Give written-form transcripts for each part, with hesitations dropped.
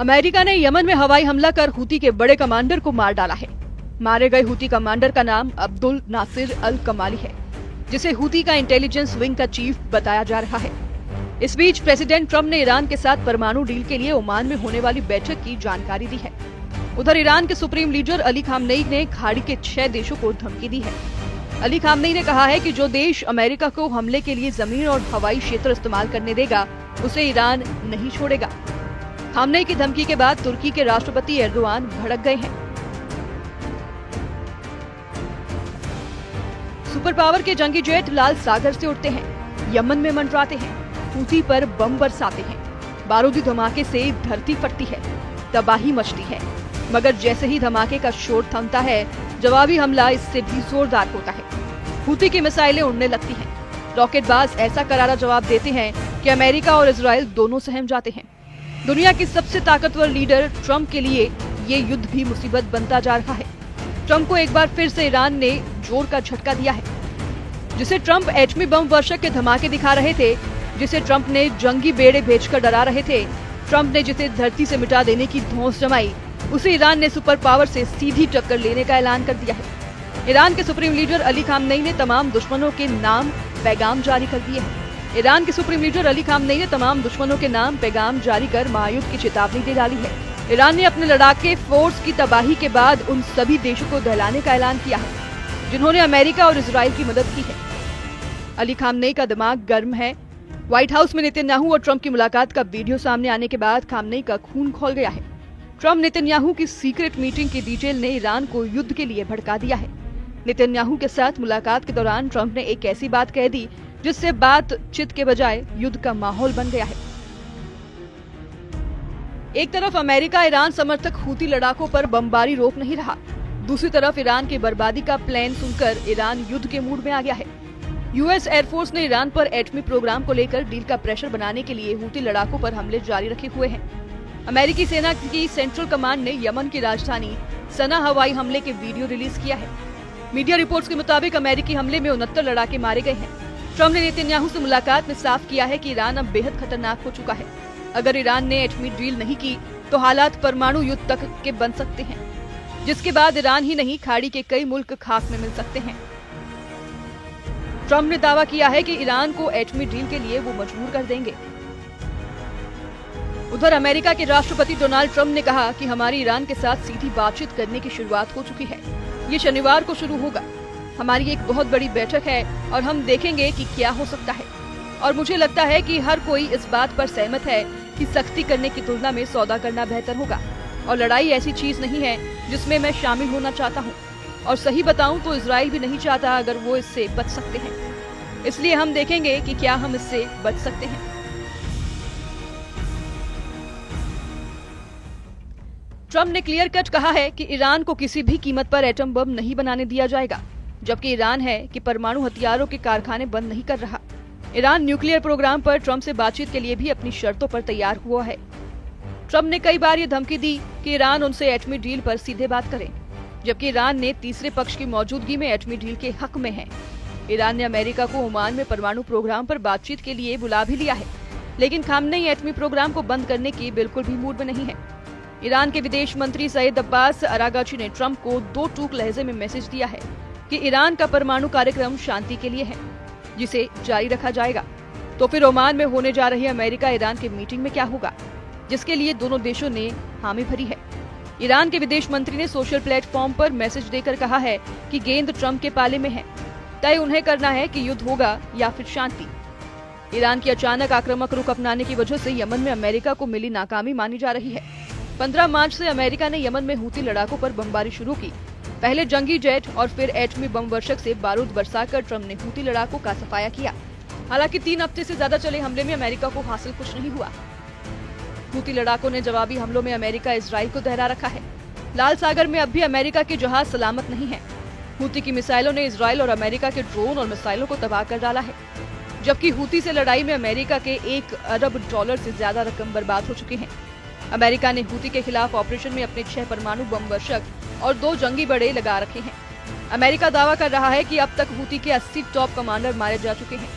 America ने Yemen में हवाई हमला कर हूती के बड़े कमांडर को मार डाला है। मारे गए हूती कमांडर का नाम अब्दुल नासिर अल कमाली है, जिसे हूती का इंटेलिजेंस विंग का चीफ बताया जा रहा है। इस बीच प्रेसिडेंट ट्रंप ने ईरान के साथ परमाणु डील के लिए ओमान में होने वाली बैठक की जानकारी दी है। उधर ईरान के सुप्रीम लीडर अली खामनेई ने खाड़ी के 6 देशों को धमकी दी है। अली खामनेई ने कहा है कि जो देश अमेरिका को हमले के लिए जमीन और हवाई क्षेत्र इस्तेमाल करने देगा, उसे ईरान नहीं छोड़ेगा। खामनेई की धमकी के बाद तुर्की के राष्ट्रपति एर्दोआन भड़क गए हैं। सुपर पावर के जंगी जेट लाल सागर से उड़ते हैं, यमन में मंडराते हैं, हूती पर बम बरसाते हैं। बारूदी धमाके से धरती फटती है, तबाही मचती है, मगर जैसे ही धमाके का शोर थमता है, जवाबी हमला इससे भी जोरदार होता है। हूती की मिसाइलें उड़ने लगती हैं। रॉकेटबाज ऐसा करारा जवाब देते हैं कि अमेरिका और इजराइल दोनों सहम जाते हैं। दुनिया की सबसे ताकतवर लीडर ट्रंप के लिए ये युद्ध भी मुसीबत बनता जा रहा है। ट्रंप को एक बार फिर से ईरान ने जोर का झटका दिया है, जिसे ट्रंप एटमी बम वर्षक के धमाके दिखा रहे थे, जिसे ट्रंप ने जंगी बेड़े भेजकर डरा रहे थे, ट्रंप ने जिसे धरती से मिटा देने की धौंस जमाई, उसे ईरान ने सुपर पावर से सीधी टक्कर लेने का ऐलान कर दिया है। ईरान के सुप्रीम लीडर अली खामनेई ने तमाम दुश्मनों के नाम पैगाम जारी कर दिए हैं। ईरान के सुप्रीम लीडर अली खामनेई ने तमाम दुश्मनों के नाम पैगाम जारी कर महायुद्ध की चेतावनी दे डाली है। ईरान ने अपने लड़ाके फोर्स की तबाही के बाद उन सभी देशों को दहलाने का ऐलान किया है, जिन्होंने अमेरिका और इजराइल की मदद की है। अली खामनेई का दिमाग गर्म है। व्हाइट हाउस में नेतन्याहू और ट्रंप की मुलाकात का वीडियो सामने आने के बाद खामनेई का खून खौल गया है। ट्रंप नेतन्याहू की सीक्रेट मीटिंग की डिटेल ने ईरान को युद्ध के लिए भड़का दिया है। नेतन्याहू के साथ मुलाकात के दौरान ट्रंप ने एक ऐसी बात कह दी जिससे बातचीत के बजाय युद्ध का माहौल बन गया है। एक तरफ अमेरिका ईरान समर्थक हूती लड़ाकों पर बमबारी रोक नहीं रहा, दूसरी तरफ ईरान की बर्बादी का प्लान सुनकर ईरान युद्ध के मूड में आ गया है। यूएस एयरफोर्स ने ईरान पर एटमी प्रोग्राम को लेकर डील का प्रेशर बनाने के लिए हूती लड़ाकों पर हमले जारी रखे हुए हैं। अमेरिकी सेना की सेंट्रल कमांड ने यमन की राजधानी सना हवाई हमले के वीडियो रिलीज किया है। मीडिया रिपोर्ट्स के मुताबिक अमेरिकी हमले में 69 लड़ाके मारे गए हैं। ट्रंप ने नेतन्याहू से मुलाकात में साफ किया है कि ईरान अब बेहद खतरनाक हो चुका है। अगर ईरान ने एटमी डील नहीं की तो हालात परमाणु युद्ध तक के बन सकते हैं, जिसके बाद ईरान ही नहीं खाड़ी के कई मुल्क खाक में मिल सकते हैं। ट्रंप ने दावा किया है कि ईरान को एटमी डील के लिए वो मजबूर कर देंगे। उधर अमेरिका के राष्ट्रपति डोनाल्ड ट्रंप ने कहा कि हमारी ईरान के साथ सीधी बातचीत करने की शुरुआत हो चुकी है। ये शनिवार को शुरू होगा। हमारी एक बहुत बड़ी बैठक है और हम देखेंगे कि क्या हो सकता है। और मुझे लगता है कि हर कोई इस बात पर सहमत है कि सख्ती करने की तुलना में सौदा करना बेहतर होगा। और लड़ाई ऐसी चीज नहीं है जिसमें मैं शामिल होना चाहता हूँ। और सही बताऊं तो इजराइल भी नहीं चाहता अगर वो इससे बच सकते हैं। इसलिए हम देखेंगे कि क्या हम इससे बच सकते हैं। ट्रंप ने क्लियर कट कहा है कि ईरान को किसी भी कीमत पर एटम बम नहीं बनाने दिया जाएगा, जबकि ईरान है कि परमाणु हथियारों के कारखाने बंद नहीं कर रहा। ईरान न्यूक्लियर प्रोग्राम पर ट्रंप से बातचीत के लिए भी अपनी शर्तों पर तैयार हुआ है। ट्रंप ने कई बार ये धमकी दी कि ईरान उनसे एटमी डील पर सीधे बात करे, जबकि ईरान ने तीसरे पक्ष की मौजूदगी में एटमी डील के हक में है। ईरान ने अमेरिका को ओमान में परमाणु प्रोग्राम पर बातचीत के लिए बुला भी लिया है, लेकिन खामनेई एटमी प्रोग्राम को बंद करने की बिल्कुल भी मूड में नहीं है। ईरान के विदेश मंत्री सईद अब्बास अरागाची ने ट्रंप को 2 टूक लहजे में मैसेज दिया है कि ईरान का परमाणु कार्यक्रम शांति के लिए है, जिसे जारी रखा जाएगा। तो फिर ओमान में होने जा रही अमेरिका ईरान की मीटिंग में क्या होगा, जिसके लिए दोनों देशों ने हामी भरी है। ईरान के विदेश मंत्री ने सोशल प्लेटफॉर्म पर मैसेज देकर कहा है कि गेंद ट्रंप के पाले में है, तय उन्हें करना है कि युद्ध होगा या फिर शांति। ईरान की अचानक आक्रामक रुख अपनाने की वजह से यमन में अमेरिका को मिली नाकामी मानी जा रही है। 15 मार्च से अमेरिका ने यमन में हूती लड़ाकों पर बमबारी शुरू की। पहले जंगी जेट और फिर एटमी बम वर्षक से बारूद बरसाकर ट्रंप ने हूती लड़ाकों का सफाया किया। हालांकि 3 हफ्ते से ज्यादा चले हमले में अमेरिका को हासिल कुछ नहीं हुआ। हूती लड़ाकों ने जवाबी हमलों में अमेरिका इजराइल को दहरा रखा है। लाल सागर में अब भी अमेरिका के जहाज सलामत नहीं है। हूती की मिसाइलों ने इजराइल और अमेरिका के ड्रोन और मिसाइलों को तबाह कर डाला है, जबकि हूती से लड़ाई में अमेरिका के $1 अरब से ज्यादा रकम बर्बाद हो चुकी है। अमेरिका ने हूती के खिलाफ ऑपरेशन में अपने 6 परमाणु बम वर्षक और 2 जंगी बेड़े लगा रखे हैं। अमेरिका दावा कर रहा है कि अब तक हूती के 80 टॉप कमांडर मारे जा चुके हैं।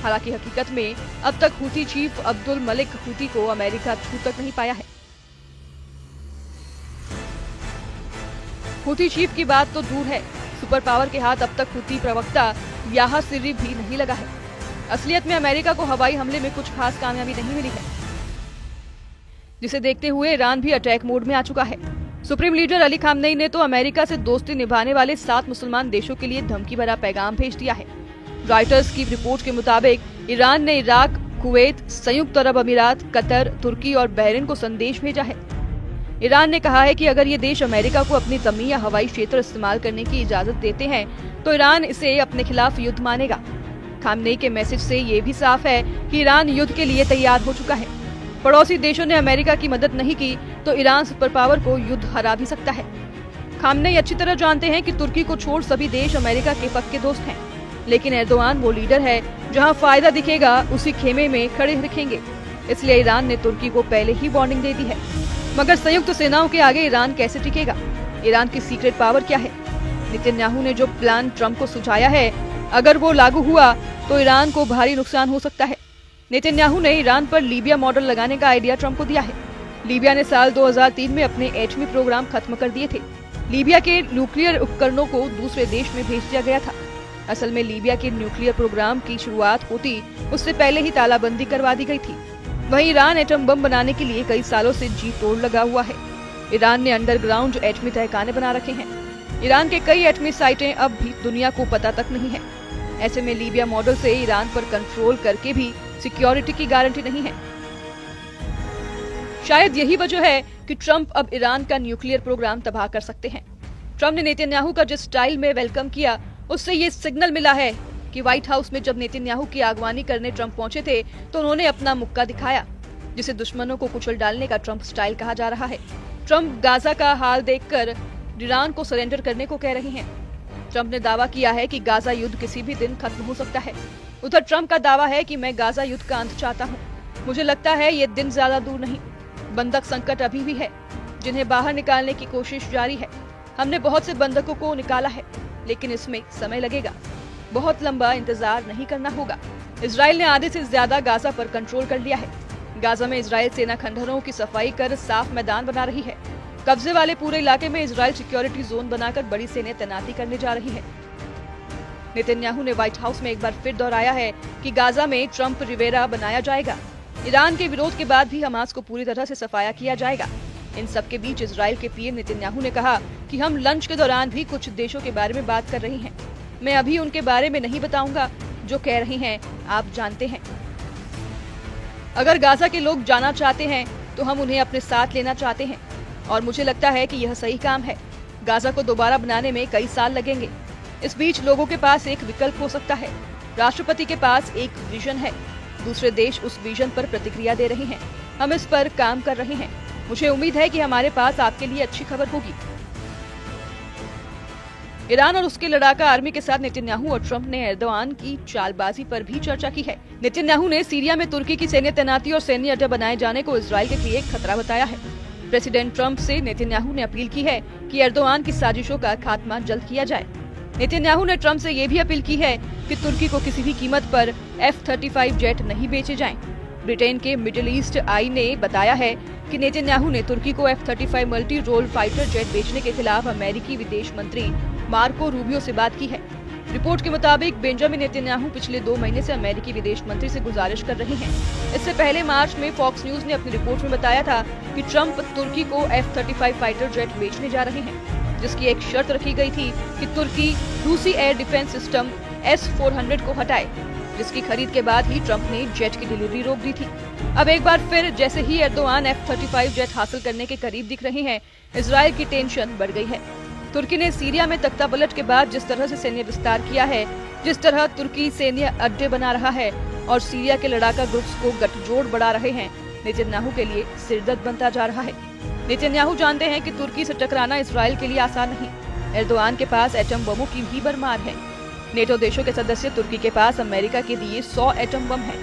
हालांकि हकीकत में अब तक Houthi chief Abdul Malik Houthi को अमेरिका छू तक नहीं पाया है। हुती चीफ की बात तो दूर है, सुपर पावर के हाथ अब तक हुती प्रवक्ता याह्या सिर्री भी नहीं लगा है। असलियत में अमेरिका को हवाई हमले में कुछ खास कामयाबी नहीं मिली है, जिसे देखते हुए ईरान भी अटैक मोड में आ चुका है। सुप्रीम लीडर अली खामनेई ने तो अमेरिका से दोस्ती निभाने वाले 7 मुसलमान देशों के लिए धमकी भरा पैगाम भेज दिया है। रॉयटर्स की रिपोर्ट के मुताबिक ईरान ने इराक, कुवैत, संयुक्त अरब अमीरात, कतर, तुर्की और बहरीन को संदेश भेजा है। ईरान ने कहा है कि अगर ये देश अमेरिका को अपनी जमीन या हवाई क्षेत्र इस्तेमाल करने की इजाजत देते हैं तो ईरान इसे अपने खिलाफ युद्ध मानेगा। खामनेई के मैसेज से ये भी साफ है कि ईरान युद्ध के लिए तैयार हो चुका है। पड़ोसी देशों ने अमेरिका की मदद नहीं की तो ईरान सुपर पावर को युद्ध हरा भी सकता है। खामनेई अच्छी तरह जानते हैं कि तुर्की को छोड़ सभी देश अमेरिका के पक्के दोस्त हैं, लेकिन एर्दोआन वो लीडर है जहां फायदा दिखेगा उसी खेमे में खड़े रखेंगे। इसलिए ईरान ने तुर्की को पहले ही वार्निंग दे दी है। मगर संयुक्त सेनाओं के आगे ईरान कैसे टिकेगा? ईरान की सीक्रेट पावर क्या है? नेतन्याहू ने जो प्लान ट्रंप को सुझाया है, अगर वो लागू हुआ तो ईरान को भारी नुकसान हो सकता है। नेतन्याहू ने ईरान पर लीबिया मॉडल लगाने का आइडिया ट्रंप को दिया है। लीबिया ने साल 2003 में अपने एटमी प्रोग्राम खत्म कर दिए थे। लीबिया के न्यूक्लियर उपकरणों को दूसरे देश में भेज दिया गया था। असल में लीबिया के न्यूक्लियर प्रोग्राम की शुरुआत होती उससे पहले ही तालाबंदी करवा दी गई थी। वहीं ईरान एटम बम बनाने के लिए कई सालों से जी तोड़ लगा हुआ है। ईरान ने अंडरग्राउंड एटमी तहखाने बना रखे हैं। ईरान के कई एटमी साइटें अब भी दुनिया को पता तक नहीं है। ऐसे में लीबिया मॉडल से ईरान पर कंट्रोल करके भी सिक्योरिटी की गारंटी नहीं है। शायद यही वजह है कि ट्रंप अब ईरान का न्यूक्लियर प्रोग्राम तबाह कर सकते हैं। ट्रंप ने नेतन्याहू का जिस स्टाइल में वेलकम किया, उससे ये सिग्नल मिला है कि व्हाइट हाउस में जब नेतन्याहू की अगवानी करने ट्रंप पहुंचे थे तो उन्होंने अपना मुक्का दिखाया, जिसे दुश्मनों को कुचल डालने का ट्रंप स्टाइल कहा जा रहा है। ट्रंप गाजा का हाल देखकर ईरान को सरेंडर करने को कह रहे हैं। ट्रंप ने दावा किया है कि गाजा युद्ध किसी भी दिन खत्म हो सकता है। उधर ट्रंप का दावा है कि मैं गाजा युद्ध का अंत चाहता हूँ। मुझे लगता है ये दिन ज्यादा दूर नहीं। बंधक संकट अभी भी है, जिन्हें बाहर निकालने की कोशिश जारी है। हमने बहुत से बंधकों को निकाला है, लेकिन इसमें समय लगेगा। बहुत लंबा इंतजार नहीं करना होगा। इजराइल ने आधे से ज्यादा गाजा पर कंट्रोल कर लिया है। गाजा में इजराइल सेना खंडहरों की सफाई कर साफ मैदान बना रही है। कब्जे वाले पूरे इलाके में इजराइल सिक्योरिटी जोन बनाकर बड़ी सेना तैनाती करने जा रही है। नेतन्याहू ने व्हाइट हाउस में एक बार फिर दोहराया है कि गाजा में ट्रंप रिवेरा बनाया जाएगा। ईरान के विरोध के बाद भी हमास को पूरी तरह से सफाया किया जाएगा। इन सब के बीच इजराइल के पीएम नेतन्याहू ने कहा कि हम लंच के दौरान भी कुछ देशों के बारे में बात कर रहे हैं। मैं अभी उनके बारे में नहीं बताऊंगा। जो कह रहे हैं आप जानते हैं। अगर गाजा के लोग जाना चाहते हैं तो हम उन्हें अपने साथ लेना चाहते हैं, और मुझे लगता है कि यह सही काम है। गाजा को दोबारा बनाने में कई साल लगेंगे। इस बीच लोगों के पास एक विकल्प हो सकता है। राष्ट्रपति के पास एक विजन है, दूसरे देश उस विजन पर प्रतिक्रिया दे रहे हैं। हम इस पर काम कर रहे हैं। मुझे उम्मीद है कि हमारे पास आपके लिए अच्छी खबर होगी। ईरान और उसके लड़ाका आर्मी के साथ नेतन्याहू और ट्रंप ने एर्दोआन की चालबाजी पर भी चर्चा की है। नेतन्याहू ने सीरिया में तुर्की की सैन्य तैनाती और सैन्य अड्डा बनाए जाने को इजराइल के लिए एक खतरा बताया है। प्रेसिडेंट ट्रंप से नेतन्याहू ने अपील की है कि एर्दोआन की साजिशों का खात्मा जल्द किया जाए। नेतन्याहू ने ट्रंप से ये भी अपील की है कि तुर्की को किसी भी कीमत पर F-35 जेट नहीं बेचे जाएं। ब्रिटेन के मिडिल ईस्ट आई ने बताया है कि नेतन्याहू ने तुर्की को F-35 multi role fighter jet बेचने के खिलाफ अमेरिकी विदेश मंत्री मार्को रूबियो से बात की है। रिपोर्ट के मुताबिक बेंजामिन नेतन्याहू पिछले 2 महीने से अमेरिकी विदेश मंत्री से गुजारिश कर रहे हैं। इससे पहले मार्च में फॉक्स न्यूज ने अपनी रिपोर्ट में बताया था कि ट्रंप तुर्की को F-35 फाइटर जेट बेचने जा रहे हैं, जिसकी एक शर्त रखी गई थी कि तुर्की रूसी एयर डिफेंस सिस्टम S-400 को हटाए, जिसकी खरीद के बाद ही ट्रंप ने जेट की डिलीवरी रोक दी थी। अब एक बार फिर जैसे ही एर्दोआन F-35 जेट हासिल करने के करीब दिख रहे हैं, इजराइल की टेंशन बढ़ गई है। तुर्की ने सीरिया में तख्तापलट के बाद जिस तरह से सैन्य विस्तार किया है, जिस तरह तुर्की सैन्य अड्डे बना रहा है और सीरिया के लड़ाका ग्रुप्स को गठजोड़ बढ़ा रहे हैं, नेतन्याहू के लिए सिरदर्द बनता जा रहा है। नेतन्याहू जानते हैं कि तुर्की से टकराना इजराइल के लिए आसान नहीं। एर्दोआन के पास एटम बमों की भी भरमार है। नेटो देशों के सदस्य तुर्की के पास अमेरिका के दिए 100 एटम बम है।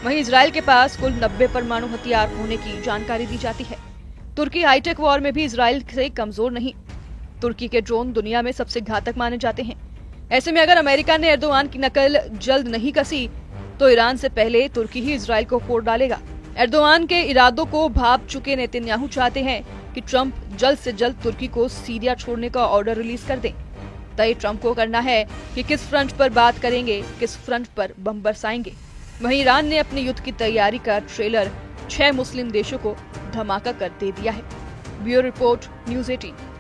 वहीं इजराइल के पास कुल 90 परमाणु हथियार होने की जानकारी दी जाती है। तुर्की हाईटेक वॉर में भी इजराइल से कमजोर नहीं। तुर्की के ड्रोन दुनिया में सबसे घातक माने जाते हैं। ऐसे में अगर अमेरिका ने एर्दोआन की नकल जल्द नहीं कसी तो ईरान से पहले तुर्की ही इजराइल को फोड़ डालेगा। एर्दोआन के इरादों को भांप चुके नेतन्याहू चाहते हैं कि ट्रंप जल्द से जल्द तुर्की को सीरिया छोड़ने का ऑर्डर रिलीज कर दें। तय ट्रंप को करना है कि किस फ्रंट पर बात करेंगे, किस फ्रंट पर बम बरसाएंगे। वहीं ईरान ने अपने युद्ध की तैयारी का ट्रेलर 6 मुस्लिम देशों को धमाका कर दे दिया है। Bureau report, news 18।